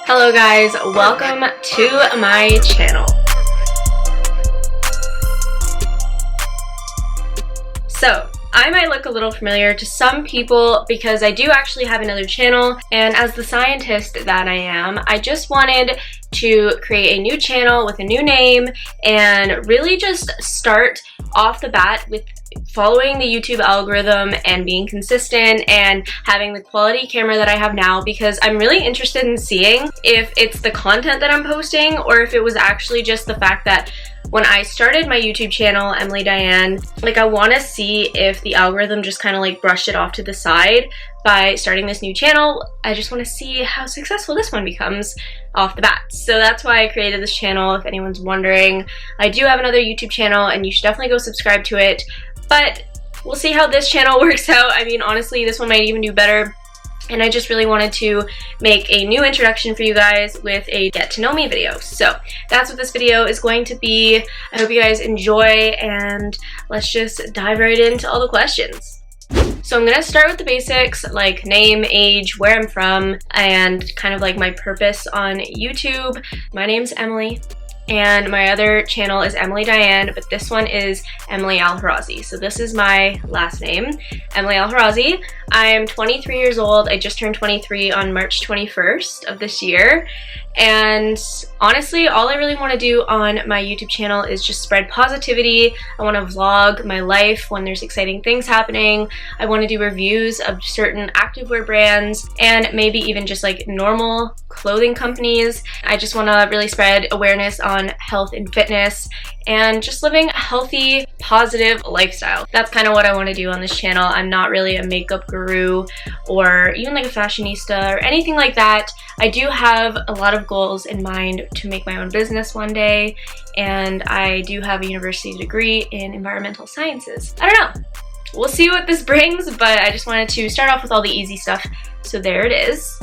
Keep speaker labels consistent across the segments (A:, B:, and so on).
A: Hello guys, welcome to my channel. So, I might look a little familiar to some people because I do actually have another channel, and as the scientist that I am, I just wanted to create a new channel with a new name and really just start off the bat with following the YouTube algorithm and being consistent and having the quality camera that I have now, because I'm really interested in seeing if it's the content that I'm posting or if it was actually just the fact that when I started my YouTube channel, Emily Diane, I want to see if the algorithm just kind of brushed it off to the side by starting this new channel. I just want to see how successful this one becomes off the bat. So that's why I created this channel, if anyone's wondering. I do have another YouTube channel and you should definitely go subscribe to it, but we'll see how this channel works out. I mean, honestly, this one might even do better. And I just really wanted to make a new introduction for you guys with a get to know me video. So that's what this video is going to be. I hope you guys enjoy, and let's just dive right into all the questions. So I'm gonna start with the basics, like name, age, where I'm from, and kind of my purpose on YouTube. My name's Emily, and my other channel is Emily Diane, but this one is Emily Al-Harazi. So this is my last name, Emily Al-Harazi. I'm 23 years old. I just turned 23 on March 21st of this year. And honestly, all I really want to do on my YouTube channel is just spread positivity. I want to vlog my life when there's exciting things happening. I want to do reviews of certain activewear brands and maybe even just normal clothing companies. I just want to really spread awareness on health and fitness and just living a healthy, positive lifestyle. That's kind of what I want to do on this channel. I'm not really a makeup guru or even a fashionista or anything like that. I do have a lot of goals in mind to make my own business one day, and I do have a university degree in environmental sciences. I don't know. We'll see what this brings, but I just wanted to start off with all the easy stuff. So there it is.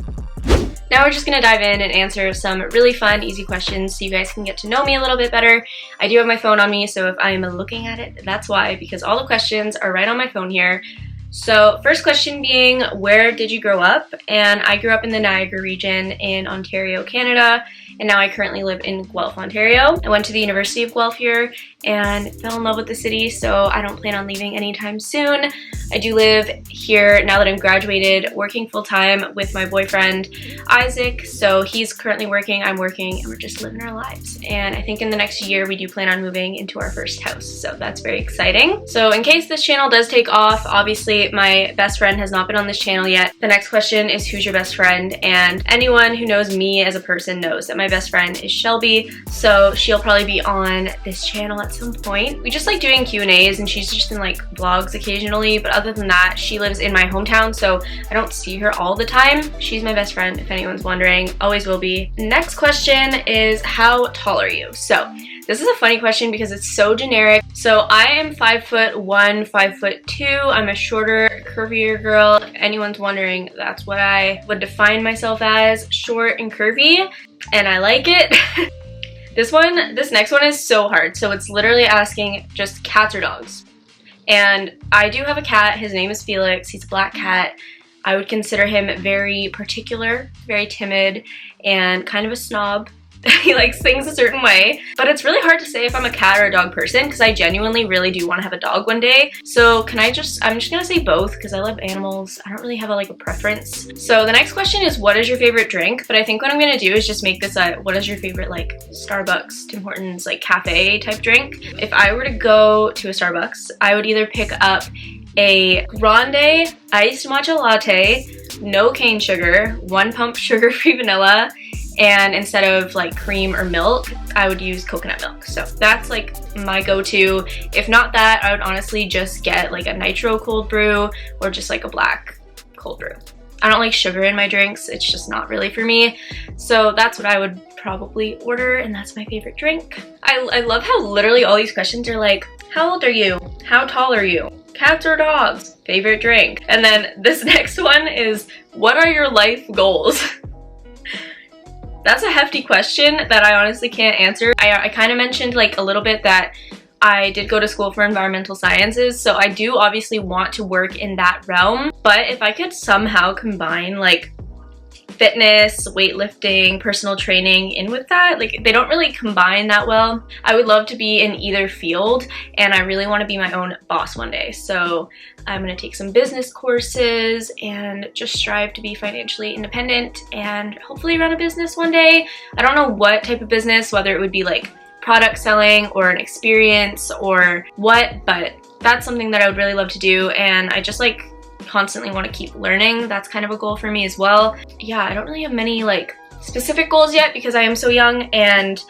A: Now we're just going to dive in and answer some really fun, easy questions so you guys can get to know me a little bit better. I do have my phone on me, so if I'm looking at it, that's why, because all the questions are right on my phone here. So first question being, where did you grow up? And I grew up in the Niagara region in Ontario, Canada, and now I currently live in Guelph, Ontario. I went to the University of Guelph here and fell in love with the city, so I don't plan on leaving anytime soon. I do live here now that I'm graduated, working full-time with my boyfriend, Isaac. So he's currently working, I'm working, and we're just living our lives. And I think in the next year, we do plan on moving into our first house, so that's very exciting. So in case this channel does take off, obviously my best friend has not been on this channel yet. The next question is, who's your best friend? And anyone who knows me as a person knows that my best friend is Shelby, so she'll probably be on this channel at some point. We just like doing Q&As, and she's just in vlogs occasionally, but other than that, she lives in my hometown, so I don't see her all the time. She's my best friend, if anyone's wondering. Always will be. Next question is, how tall are you? So this is a funny question because it's so generic. So I am 5'1", 5'2". I'm a shorter, curvier girl. If anyone's wondering, that's what I would define myself as, short and curvy, and I like it. This next one is so hard. So it's literally asking just cats or dogs. And I do have a cat. His name is Felix. He's a black cat. I would consider him very particular, very timid, and kind of a snob. He likes things a certain way, but it's really hard to say if I'm a cat or a dog person because I genuinely really do want to have a dog one day. So I'm just gonna say both because I love animals. I don't really have a preference. So the next question is, what is your favorite drink? But I think what I'm gonna do is just make this a, what is your favorite Starbucks, Tim Hortons, cafe type drink? If I were to go to a Starbucks, I would either pick up a grande iced matcha latte, no cane sugar, 1 pump sugar-free vanilla, and instead of cream or milk, I would use coconut milk. So that's my go-to. If not that, I would honestly just get a nitro cold brew or just a black cold brew. I don't like sugar in my drinks. It's just not really for me. So that's what I would probably order, and that's my favorite drink. I love how literally all these questions are how old are you? How tall are you? Cats or dogs? Favorite drink? And then this next one is, what are your life goals? That's a hefty question that I honestly can't answer. I kind of mentioned a little bit that I did go to school for environmental sciences, so I do obviously want to work in that realm. But if I could somehow combine fitness, weightlifting, personal training in with that. Like, they don't really combine that well. I would love to be in either field, and I really want to be my own boss one day. So I'm going to take some business courses and just strive to be financially independent and hopefully run a business one day. I don't know what type of business, whether it would be like product selling or an experience or what, but that's something that I would really love to do, and I just like constantly want to keep learning. That's kind of a goal for me as well. Yeah, I don't really have many like specific goals yet because I am so young, and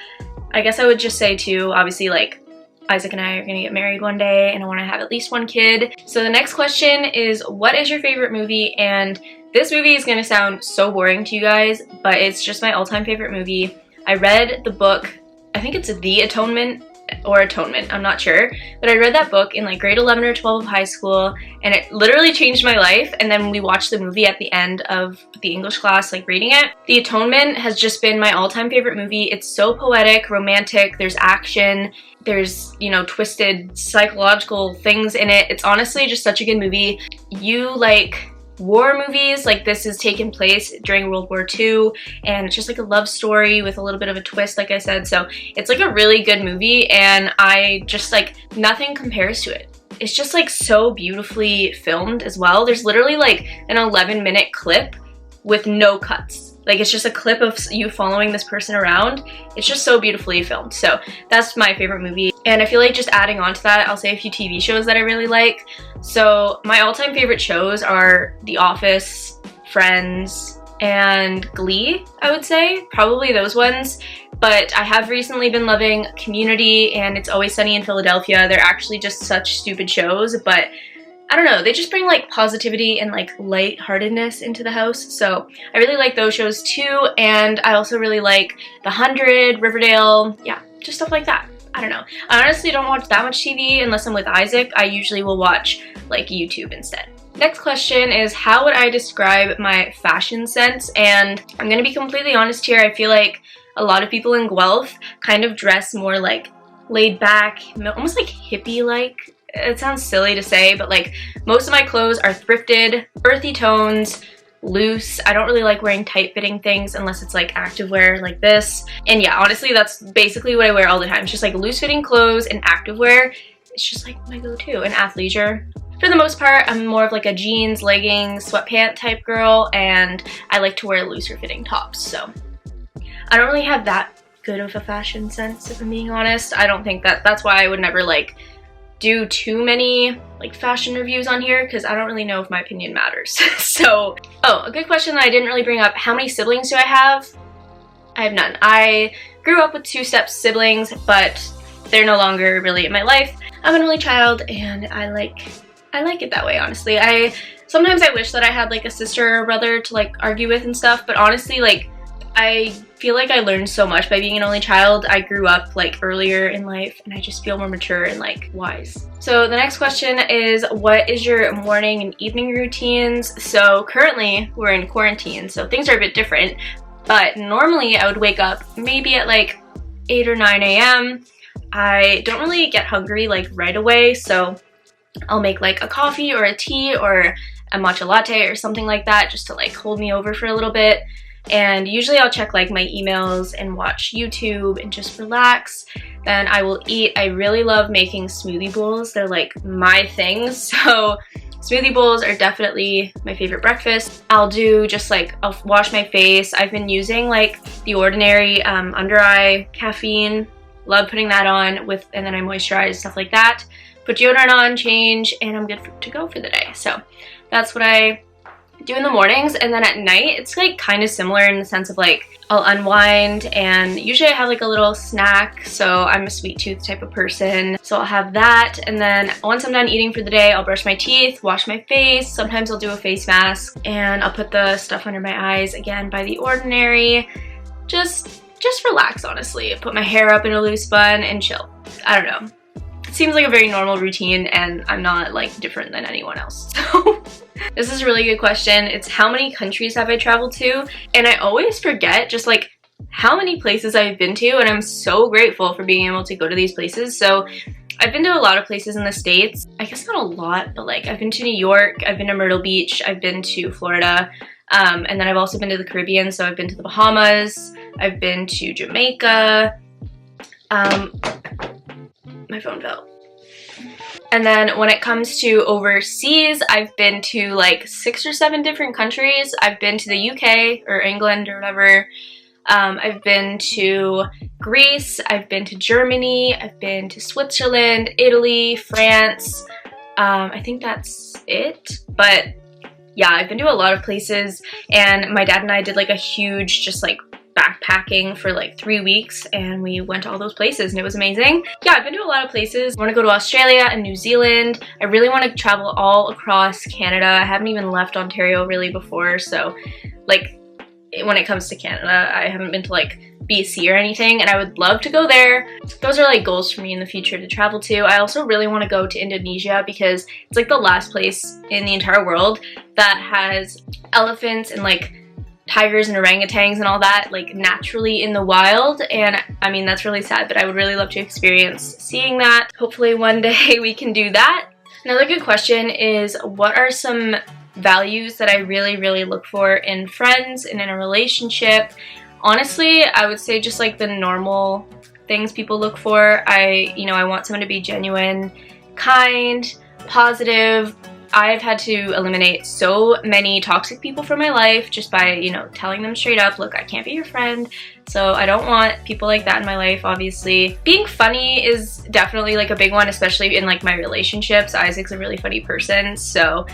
A: I guess I would just say too, obviously, like, Isaac and I are gonna get married one day and I want to have at least one kid. So the next question is, what is your favorite movie? And this movie is gonna sound so boring to you guys, but it's just my all-time favorite movie. I read the book, I think it's The Atonement or Atonement, I'm not sure, but I read that book in like grade 11 or 12 of high school, and it literally changed my life. And then we watched the movie at the end of the English class, like reading it. The Atonement has just been my all-time favorite movie. It's so poetic, romantic, there's action, there's, you know, twisted psychological things in it. It's honestly just such a good movie. You like war movies, like this is taking place during World War II, and it's just like a love story with a little bit of a twist, like I said. So it's like a really good movie, and I just like, nothing compares to it. It's just like so beautifully filmed as well. There's literally like an 11-minute clip with no cuts. Like, it's just a clip of you following this person around. It's just so beautifully filmed. So that's my favorite movie. And I feel like just adding on to that, I'll say a few TV shows that I really like. So my all-time favorite shows are The Office, Friends, and Glee, I would say. Probably those ones. But I have recently been loving Community and It's Always Sunny in Philadelphia. They're actually just such stupid shows, but I don't know, they just bring like positivity and like lightheartedness into the house. So I really like those shows too. And I also really like The 100, Riverdale, yeah, just stuff like that. I don't know. I honestly don't watch that much TV unless I'm with Isaac. I usually will watch like YouTube instead. Next question is, how would I describe my fashion sense? And I'm gonna be completely honest here. I feel like a lot of people in Guelph kind of dress more like laid back, almost like hippie-like. It sounds silly to say, but like most of my clothes are thrifted, earthy tones, loose. I don't really like wearing tight-fitting things unless it's like activewear like this. And yeah, honestly, that's basically what I wear all the time. It's just like loose-fitting clothes and activewear. It's just like my go-to. And athleisure. For the most part, I'm more of like a jeans, leggings, sweatpant type girl, and I like to wear looser fitting tops. So I don't really have that good of a fashion sense, if I'm being honest. I don't think that's why I would never like do too many like fashion reviews on here, because I don't really know if my opinion matters. So, oh, a good question that I didn't really bring up. How many siblings do I have? I have none. I grew up with 2 step siblings, but they're no longer really in my life. I'm an only child, and I like it that way, honestly. Sometimes I wish that I had like a sister or brother to like argue with and stuff, but honestly, like, I feel like I learned so much by being an only child. I grew up like earlier in life, and I just feel more mature and like wise. So the next question is, what is your morning and evening routines? So currently we're in quarantine, so things are a bit different, but normally I would wake up maybe at like 8 or 9 a.m. I don't really get hungry like right away, so I'll make like a coffee or a tea or a matcha latte or something like that just to like hold me over for a little bit. And usually I'll check like my emails and watch YouTube and just relax. Then I will eat. I really love making smoothie bowls. They're like my thing. So smoothie bowls are definitely my favorite breakfast. I'll do just like, I'll wash my face. I've been using like The Ordinary under eye caffeine. Love putting that on and then I moisturize, stuff like that. Put deodorant on, change, and I'm good to go for the day. So that's what I do in the mornings. And then at night, it's like kind of similar in the sense of like, I'll unwind, and usually I have like a little snack. So I'm a sweet tooth type of person. So I'll have that. And then once I'm done eating for the day, I'll brush my teeth, wash my face. Sometimes I'll do a face mask, and I'll put the stuff under my eyes, again, by The Ordinary. Just relax, honestly. Put my hair up in a loose bun and chill. I don't know. It seems like a very normal routine, and I'm not like different than anyone else. So this is a really good question. It's how many countries have I traveled to? And I always forget just like how many places I've been to, and I'm so grateful for being able to go to these places. So I've been to a lot of places in the States. I guess not a lot, but like I've been to New York, I've been to Myrtle Beach, I've been to Florida, And then I've also been to the Caribbean, so I've been to the Bahamas, I've been to Jamaica. My phone fell. And then when it comes to overseas, I've been to like 6 or 7 different countries. I've been to the UK or England or whatever. I've been to Greece, I've been to Germany, I've been to Switzerland, Italy, France. I think that's it. But yeah, I've been to a lot of places, and my dad and I did like a huge just like backpacking for like 3 weeks, and we went to all those places and it was amazing. Yeah, I've been to a lot of places. I want to go to Australia and New Zealand. I really want to travel all across Canada. I haven't even left Ontario really before, so like when it comes to Canada, I haven't been to like BC or anything, and I would love to go there. Those are like goals for me in the future to travel to. I also really want to go to Indonesia because it's like the last place in the entire world that has elephants and like tigers and orangutans and all that like naturally in the wild, and I mean that's really sad, but I would really love to experience seeing that. Hopefully one day we can do that. Another good question is, what are some values that I really look for in friends and in a relationship? Honestly, I would say just like the normal things people look for. I want someone to be genuine, kind, positive. I've had to eliminate so many toxic people from my life just by, telling them straight up, look, I can't be your friend. So I don't want people like that in my life, obviously. Being funny is definitely like a big one, especially in like my relationships. Isaac's a really funny person, so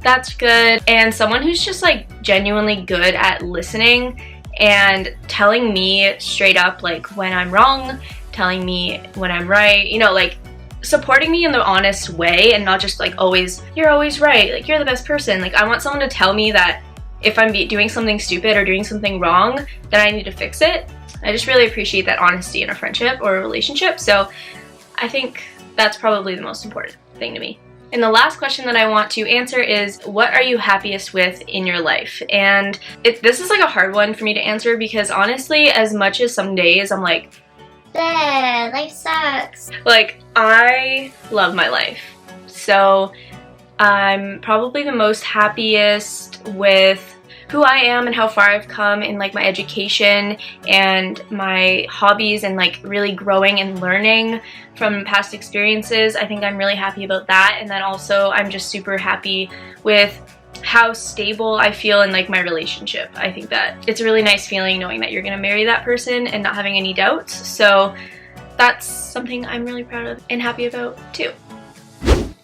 A: that's good. And someone who's just like genuinely good at listening and telling me straight up like when I'm wrong, telling me when I'm right, like supporting me in the honest way, and not just like always, you're always right, like you're the best person. Like I want someone to tell me that if I'm doing something stupid or doing something wrong, then I need to fix it. I just really appreciate that honesty in a friendship or a relationship, so I think that's probably the most important thing to me. And the last question that I want to answer is, what are you happiest with in your life? And this is like a hard one for me to answer because honestly, as much as some days I'm like, bleh, life sucks, like I love my life. So I'm probably the most happiest with who I am and how far I've come in like my education and my hobbies, and like really growing and learning from past experiences. I think I'm really happy about that. And then also I'm just super happy with how stable I feel in like my relationship. I think that it's a really nice feeling knowing that you're gonna marry that person and not having any doubts. So that's something I'm really proud of and happy about too.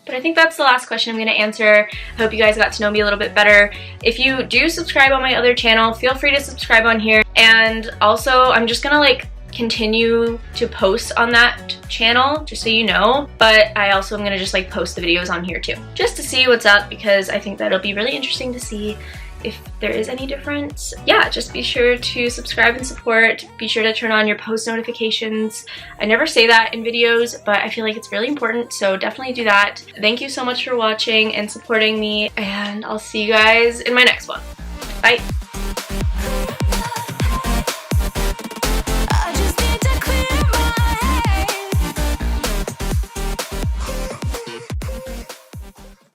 A: But I think that's the last question I'm going to answer. I hope you guys got to know me a little bit better. If you do subscribe on my other channel, feel free to subscribe on here. And also, I'm just going to like continue to post on that channel, just so you know. But I also am going to just like post the videos on here too, just to see what's up, because I think that'll be really interesting to see if there is any difference. Yeah, just be sure to subscribe and support. Be sure to turn on your post notifications. I never say that in videos, but I feel like it's really important, so definitely do that. Thank you so much for watching and supporting me, and I'll see you guys in my next one. Bye!